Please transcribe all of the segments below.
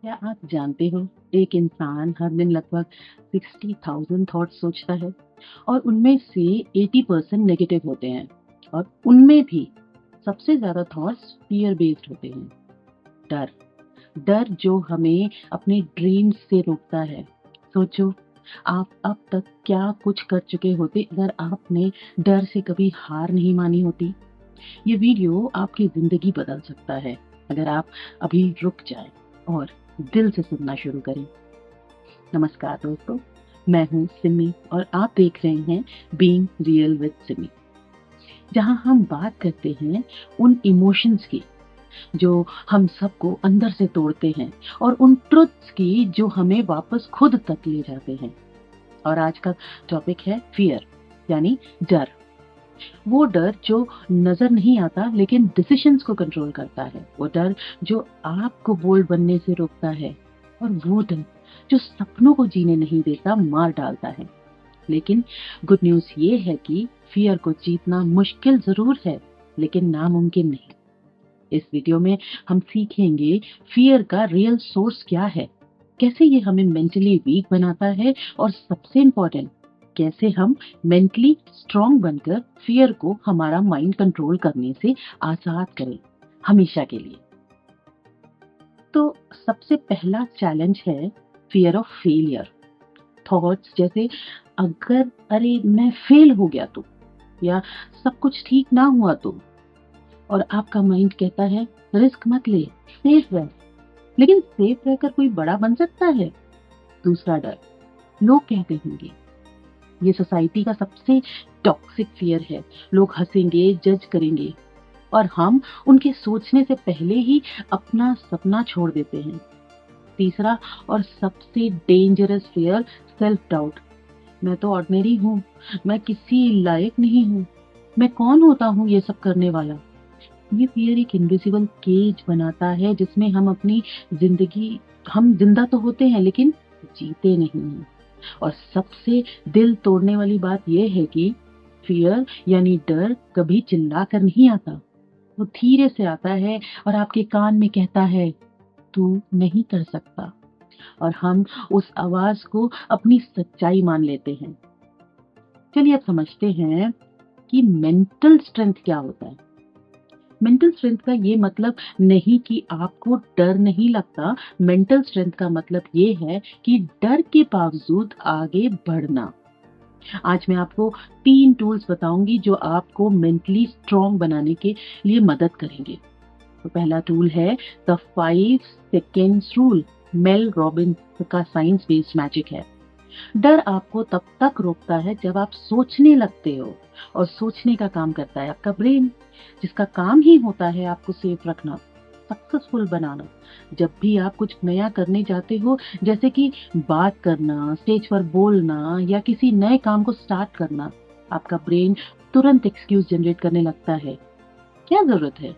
क्या आप जानते हो, एक इंसान हर दिन लगभग 60,000 थॉट्स सोचता है और उनमें से 80% नेगेटिव होते हैं। और उनमें भी सबसे ज्यादा थॉट्स फियर बेस्ड होते हैं। डर, डर जो हमें अपने ड्रीम्स से रोकता है। सोचो, आप अब तक क्या कुछ कर चुके होते अगर आपने डर से कभी हार नहीं मानी होती। ये वीडियो आपकी जिंदगी बदल सकता है अगर आप अभी रुक जाएं और दिल से सुनना शुरू करें। नमस्कार दोस्तों, मैं हूं सिमी और आप देख रहे हैं बीइंग रियल विद सिमी, जहां हम बात करते हैं उन इमोशंस की जो हम सबको अंदर से तोड़ते हैं और उन ट्रुथ्स की जो हमें वापस खुद तक ले जाते हैं। और आज का टॉपिक है फियर, यानी डर। वो डर जो नजर नहीं आता लेकिन डिसीजंस को कंट्रोल करता है। वो डर जो आपको बोल्ड बनने से रोकता है। और वो डर जो सपनों को जीने नहीं देता, मार डालता है। लेकिन गुड न्यूज ये है कि फियर को जीतना मुश्किल जरूर है, लेकिन नामुमकिन नहीं। इस वीडियो में हम सीखेंगे फियर का रियल सोर्स क्या है, कैसे ये हमें मेंटली वीक बनाता है, और सबसे इम्पोर्टेंट, कैसे हम मेंटली स्ट्रांग बनकर फियर को हमारा माइंड कंट्रोल करने से आजाद करें हमेशा के लिए। तो सबसे पहला चैलेंज है फियर ऑफ फेलियर। थॉट्स जैसे, अगर अरे मैं फेल हो गया तो, या सब कुछ ठीक ना हुआ तो। और आपका माइंड कहता है रिस्क मत ले, सेफ रह। लेकिन सेफ रहकर कोई बड़ा बन सकता है? दूसरा डर, लोग क्या कहेंगे। ये सोसाइटी का सबसे टॉक्सिक फियर है। लोग हंसेंगे, जज करेंगे, और हम उनके सोचने से पहले ही अपना सपना छोड़ देते हैं। तीसरा और सबसे डेंजरस फियर, सेल्फ डाउट। मैं तो ऑर्डिनरी हूँ, मैं किसी लायक नहीं हूँ, मैं कौन होता हूँ ये सब करने वाला। ये फियर एक इनविजिबल केज बनाता है जिसमें हम अपनी जिंदगी, हम जिंदा तो होते हैं लेकिन जीते नहीं हैं। और सबसे दिल तोड़ने वाली बात यह है कि फियर यानी डर कभी चिल्ला कर नहीं आता। वो धीरे से आता है और आपके कान में कहता है तू नहीं कर सकता। और हम उस आवाज को अपनी सच्चाई मान लेते हैं। चलिए अब समझते हैं कि मेंटल स्ट्रेंथ क्या होता है। मेंटल स्ट्रेंथ का ये मतलब नहीं कि आपको डर नहीं लगता। मेंटल स्ट्रेंथ का मतलब ये है कि डर के बावजूद आगे बढ़ना। आज मैं आपको 3 टूल्स बताऊंगी जो आपको मेंटली स्ट्रांग बनाने के लिए मदद करेंगे। तो पहला टूल है the 5 seconds rule. Mel Robbins का साइंस बेस्ड मैजिक है। डर आपको तब तक रोकता है जब आप सोचने लगते हो, और सोचने का काम करता है आपका ब्रेन, जिसका काम ही होता है आपको सेफ रखना, सक्सेसफुल बनाना। जब भी आप कुछ नया करने जाते हो, जैसे कि बात करना, स्टेज पर बोलना, या किसी नए काम को स्टार्ट करना, आपका ब्रेन तुरंत एक्सक्यूज जनरेट करने लगता है। क्या जरूरत है,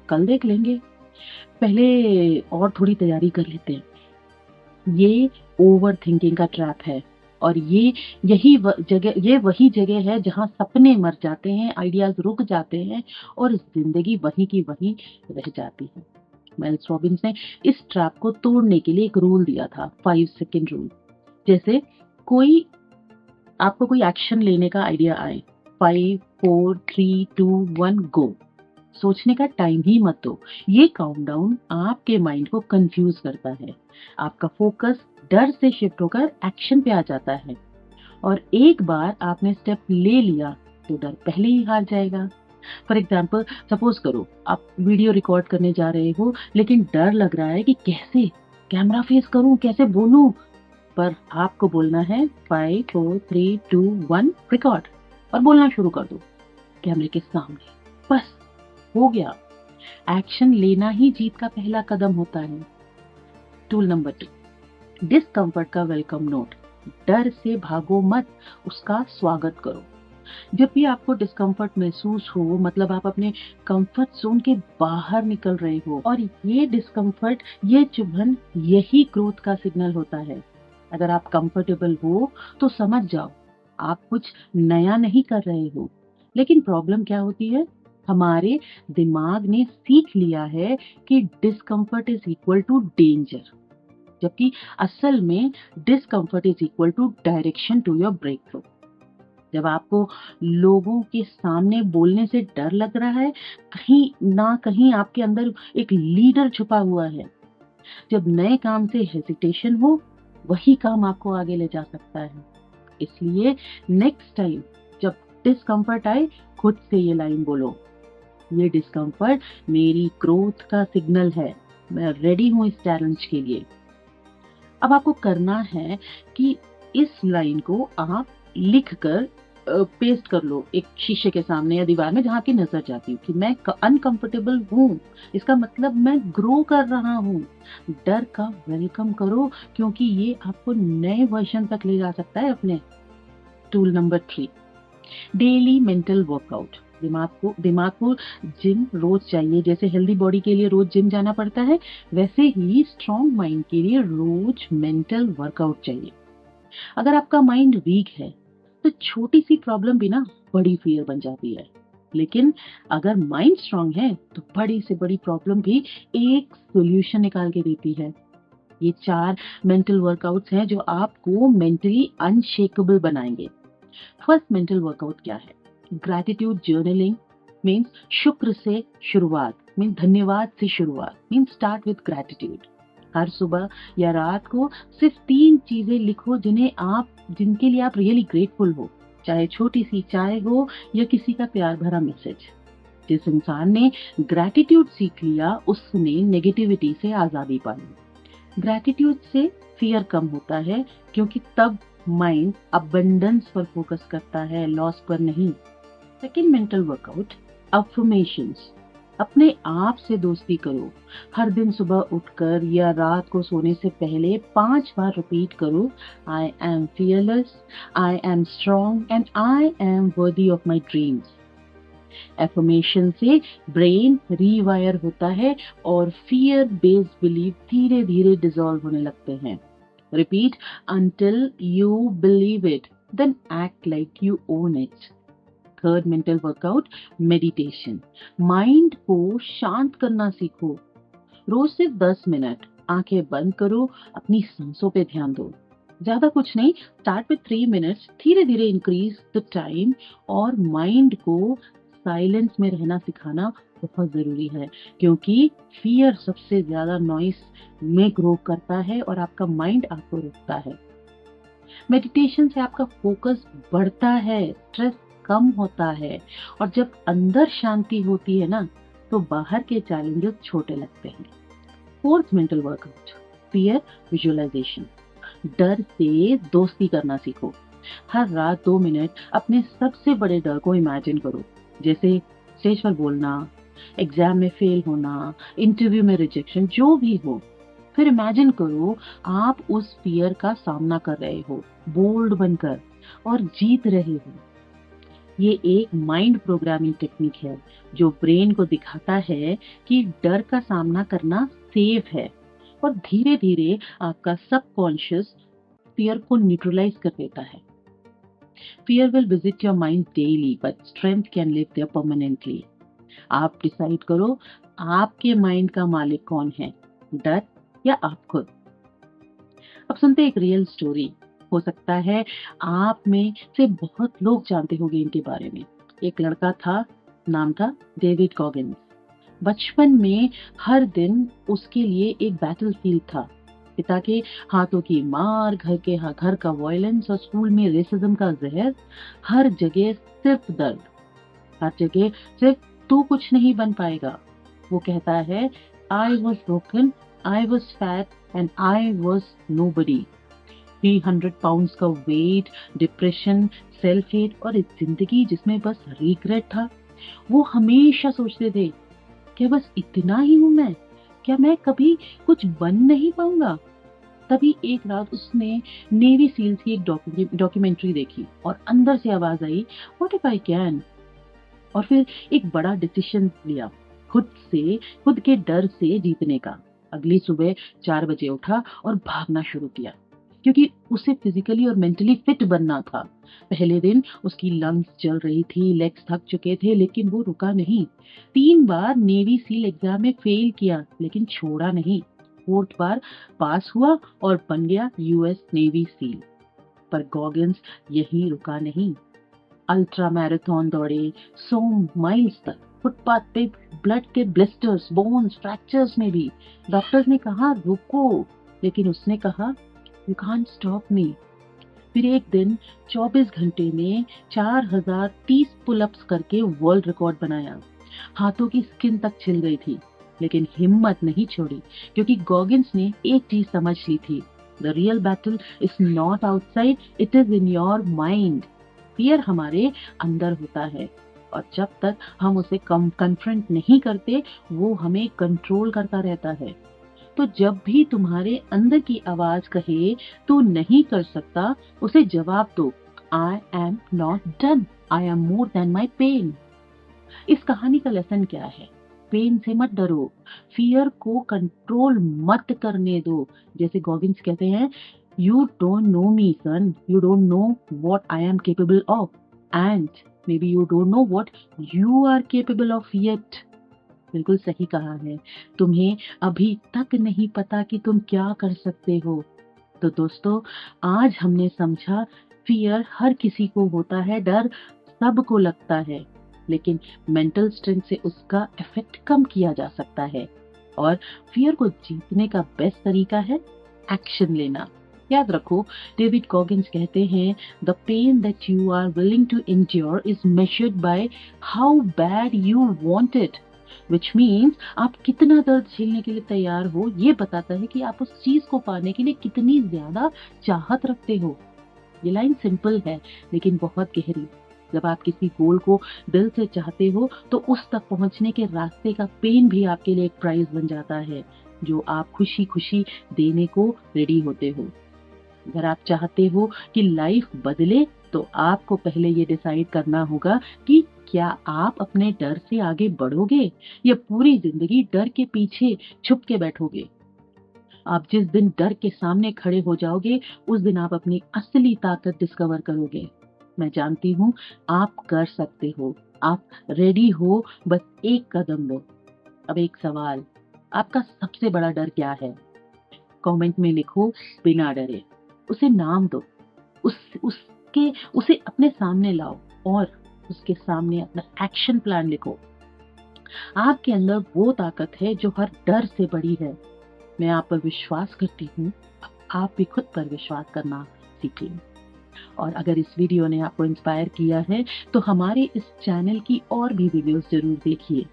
कल देख लेंगे, पहले और थोड़ी तैयारी कर लेते हैं। ये ओवर थिंकिंग का ट्रैप है। और ये वही जगह है जहां सपने मर जाते हैं, आइडियाज रुक जाते हैं, और जिंदगी वहीं की वहीं रह जाती है। मेल्स रॉबिन्स ने इस ट्रैप को तोड़ने के लिए एक रूल दिया था, 5 सेकेंड रूल। जैसे कोई आपको कोई एक्शन लेने का आइडिया आए, 5 4 3 2 1 गो। सोचने का टाइम ही मत दो। ये काउंटडाउन आपके माइंड को कंफ्यूज करता है। आपका फोकस डर से शिफ्ट होकर एक्शन पे आ जाता है। और एक बार आपने स्टेप ले लिया तो डर पहले ही हार जाएगा। फॉर एग्जाम्पल, सपोज करो आप वीडियो रिकॉर्ड करने जा रहे हो, लेकिन डर लग रहा है कि कैसे कैमरा फेस करूं, कैसे बोलूं। पर आपको बोलना है 5 4 3 2 1 रिकॉर्ड, और बोलना शुरू कर दो कैमरे के सामने। बस, हो गया। एक्शन लेना ही जीत का पहला कदम होता है। टूल नंबर 2, डिस्कम्फर्ट का वेलकम नोट। डर से भागो मत, उसका स्वागत करो। जब भी आपको डिस्कम्फर्ट महसूस हो, मतलब आप अपने कंफर्ट जोन के बाहर निकल रहे हो। और ये डिस्कम्फर्ट, ये चुभन, यही ग्रोथ का सिग्नल होता है। अगर आप कंफर्टेबल हो तो समझ जाओ आप कुछ नया नहीं कर रहे हो। लेकिन प्रॉब्लम क्या होती है, हमारे दिमाग ने सीख लिया है कि discomfort is equal to danger. जबकि असल में discomfort is equal to direction to your breakthrough. जब आपको लोगों के सामने बोलने से डर लग रहा है, कहीं ना कहीं आपके अंदर एक लीडर छुपा हुआ है। जब नए काम से हेजिटेशन हो, वही काम आपको आगे ले जा सकता है। इसलिए नेक्स्ट टाइम जब डिस्कम्फर्ट आए, खुद से ये लाइन बोलो, ये डिस्कम्फर्ट मेरी ग्रोथ का सिग्नल है, मैं रेडी हूं इस चैलेंज के लिए। अब आपको करना है कि इस लाइन को आप लिख कर पेस्ट कर लो एक शीशे के सामने या दीवार में, जहां आपकी नजर जाती हो कि मैं अनकंफर्टेबल हूं, इसका मतलब मैं ग्रो कर रहा हूं। डर का वेलकम करो, क्योंकि ये आपको नए वर्जन तक ले जा सकता है अपने। Tool number 3, daily mental workout. दिमाग को जिम रोज चाहिए। जैसे हेल्दी बॉडी के लिए रोज जिम जाना पड़ता है, वैसे ही स्ट्रॉन्ग माइंड के लिए रोज मेंटल वर्कआउट चाहिए। अगर आपका माइंड वीक है तो छोटी सी प्रॉब्लम भी ना बड़ी फियर बन जाती है, लेकिन अगर माइंड स्ट्रांग है तो बड़ी से बड़ी प्रॉब्लम भी एक सॉल्यूशन निकाल के देती है। ये 4 मेंटल वर्कआउट्स हैं जो आपको मेंटली अनशेकेबल बनाएंगे। फर्स्ट मेंटल वर्कआउट क्या है? ग्रैटिट्यूड जर्नलिंग मीन्स शुक्र से शुरुआत, मीन धन्यवाद से शुरुआत, मीन स्टार्ट विद ग्रैटिट्यूड। हर सुबह या रात को सिर्फ 3 चीजें लिखो जिनके लिए आप रियली ग्रेटफुल हो, चाहे छोटी सी चाय हो या किसी का प्यार भरा मैसेज। जिस इंसान ने ग्रैटिट्यूड सीख लिया, उसने नेगेटिविटी से आजादी पाई। ग्रैटिट्यूड से फियर कम होता है, क्योंकि तब माइंड अबंडेंस पर फोकस करता है, लॉस पर नहीं। Second mental workout, affirmations. अपने आप से दोस्ती करो। हर दिन सुबह उठकर या रात को सोने से पहले 5 बार रिपीट करो, I am fearless, I am strong and I am worthy of my dreams. Affirmation से ब्रेन रीवायर होता है और फियर बेस्ड बिलीफ धीरे धीरे डिसॉल्व होने लगते हैं। Repeat until you believe it, then act like you own it. Third mental workout, meditation. Mind को शांत करना सीखो। रोज सिर्फ 10 मिनट आंखें बंद करो, अपनी सांसों पे ध्यान दो। ज्यादा कुछ नहीं, स्टार्ट विद 3 मिनट्स, धीरे धीरे इंक्रीज द टाइम। और माइंड को साइलेंस में रहना सिखाना बहुत जरूरी है, क्योंकि फियर सबसे ज्यादा नॉइस में ग्रो करता है और आपका माइंड आपको रोकता है। मेडिटेशन से आपका फोकस बढ़ता है, स्ट्रेस कम होता है, और जब अंदर शांति होती है ना, तो बाहर के चैलेंजेस छोटे लगते हैं। Fourth mental workout, fear visualisation. डर से दोस्ती करना सीखो। हर रात 2 मिनट अपने सबसे बड़े डर को इमेजिन करो, जैसे स्टेज पर बोलना, एग्जाम में फेल होना, इंटरव्यू में रिजेक्शन, जो भी हो। फिर इमेजिन करो आप उस फियर का सामना कर रहे हो, बोल्ड बनकर, और जीत रहे हो। ये एक माइंड प्रोग्रामिंग टेक्निक है जो ब्रेन को दिखाता है कि डर का सामना करना सेफ है, और धीरे धीरे आपका सबकॉन्शियस फियर को न्यूट्रलाइज कर देता है। Fear will visit your mind daily, but strength can live there permanently. आप डिसाइड करो, आपके माइंड का मालिक कौन है, डर या आप खुद। अब सुनते एक रियल स्टोरी। हो सकता है आप में से बहुत लोग जानते होंगे इनके बारे में। एक लड़का था, नाम था डेविड गॉगिन्स। बचपन में हर दिन उसके लिए एक बैटलफील्ड था। पिता के हाथों की मार, घर का वायलेंस और स्कूल में रेसिज्म का जहर। हर जगह सिर्फ दर्द, हर जगह सिर्फ तू कुछ नहीं बन पाएगा। वो कहता है, I was broken, I was fat and I was nobody. 300 pounds का वेट, डिप्रेशन, सेल्फ हेट और एक जिंदगी जिसमें बस रिग्रेट था। वो हमेशा सोचते थे, क्या बस इतना ही हूं मैं? क्या मैं कभी कुछ बन नहीं पाऊंगा? तभी एक रात उसने नेवी सील्स की एक डॉक्यूमेंट्री देखी और अंदर से आवाज आई, व्हाट इफ आई कैन? और फिर एक बड़ा डिसीजन लिया, खुद के डर से जीतने का। अगली सुबह 4 बजे उठा और भागना शुरू किया, क्योंकि उसे फिजिकली और मेंटली फिट बनना था। पहले दिन उसकी लंग्स जल रही थी, लेग्स थक चुके थे, लेकिन वो रुका नहीं। 3 बार नेवी सील एग्जाम में फेल किया, लेकिन छोड़ा नहीं। 4th बार पास हुआ और बन गया यूएस नेवी सील। पर गॉगिंस यहीं रुका नहीं, अल्ट्रा मैराथन दौड़े 100 माइल्स तक, फुटपाथ पे ब्लड के ब्लिस्टर्स, बोन्स, फ्रैक्चर्स में भी। डॉक्टर्स ने कहा रुको, लेकिन उसने कहा यू कांट स्टॉप मी। फिर एक दिन 24 घंटे में 4030 पुलअप्स करके वर्ल्ड रिकॉर्ड बनाया। हाथों की स्किन तक छिल गई थी, लेकिन हिम्मत नहीं छोड़ी, क्योंकि गॉगिंस ने एक चीज समझ ली थी, the real battle is not outside, it is in your mind. Fear हमारे अंदर होता है, और जब तक हम उसे कन्फ्रंट नहीं करते, वो हमें कंट्रोल करता रहता है। तो जब भी तुम्हारे अंदर की आवाज कहे तू नहीं कर सकता, उसे जवाब दो, I am not done, I am more than my pain. इस कहानी का लेसन क्या है? पेन से मत डरो, फियर को कंट्रोल मत करने दो। जैसे गॉगिंस कहते हैं, you don't know me son, you don't know what I am capable of, and maybe you don't know what you are capable of yet. बिल्कुल सही कहा है, तुम्हें अभी तक नहीं पता कि तुम क्या कर सकते हो। तो दोस्तों, आज हमने समझा फियर हर किसी को होता है, डर सबको लगता है, लेकिन मेंटल स्ट्रेंथ से उसका इफेक्ट कम किया जा सकता है। और फियर को जीतने का बेस्ट तरीका है एक्शन लेना। याद रखो, डेविड गॉगिंस कहते हैं, the pain that you are willing to endure is measured by how bad you want it, which means आप कितना दर्द झेलने के लिए तैयार हो, ये बताता है कि आप उस चीज को पाने के लिए कितनी ज्यादा चाहत रखते हो। ये लाइन सिंपल है, लेकिन बहुत गहरी। जब आप किसी गोल को दिल से चाहते हो, तो उस तक पहुंचने के रास्ते का पेन भी आपके लिए एक प्राइज बन जाता है, जो आप खुशी खुशी देने को रेडी होते हो। अगर आप चाहते हो कि लाइफ बदले, तो आपको पहले ये डिसाइड करना होगा कि क्या आप अपने डर से आगे बढ़ोगे, या पूरी जिंदगी डर के पीछे छुप के बैठोगे। आप जिस दिन डर के सामने खड़े हो जाओगे, उस दिन आप अपनी असली ताकत डिस्कवर करोगे। मैं जानती हूँ आप कर सकते हो, आप रेडी हो, बस एक कदम लो। अब एक सवाल, आपका सबसे बड़ा डर क्या है? कमेंट में लिखो, बिना डरे। उसे नाम दो, उसे अपने सामने लाओ, और उसके सामने अपना एक्शन प्लान लिखो। आपके अंदर वो ताकत है जो हर डर से बड़ी है। मैं आप पर विश्वास करती हूँ, आप भी खुद पर विश्वास करना सीखें। और अगर इस वीडियो ने आपको इंस्पायर किया है, तो हमारे इस चैनल की और भी वीडियोस जरूर देखिए,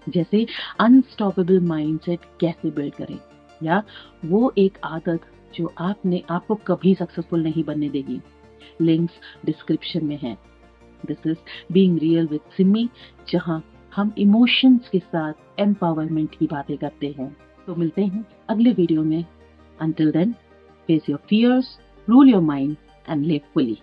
जैसे अनस्टॉपेबल माइंडसेट कैसे बिल्ड करें, या वो एक आदत जो आपको कभी सक्सेसफुल नहीं बनने देगी। लिंक्स डिस्क्रिप्शन में है। This is being real with Simi, जहां हम इमोशंस के साथ एम्पावरमेंट की बातें करते हैं। तो मिलते हैं अगले वीडियो में। Until then, face your fears, rule your mind, and live fully.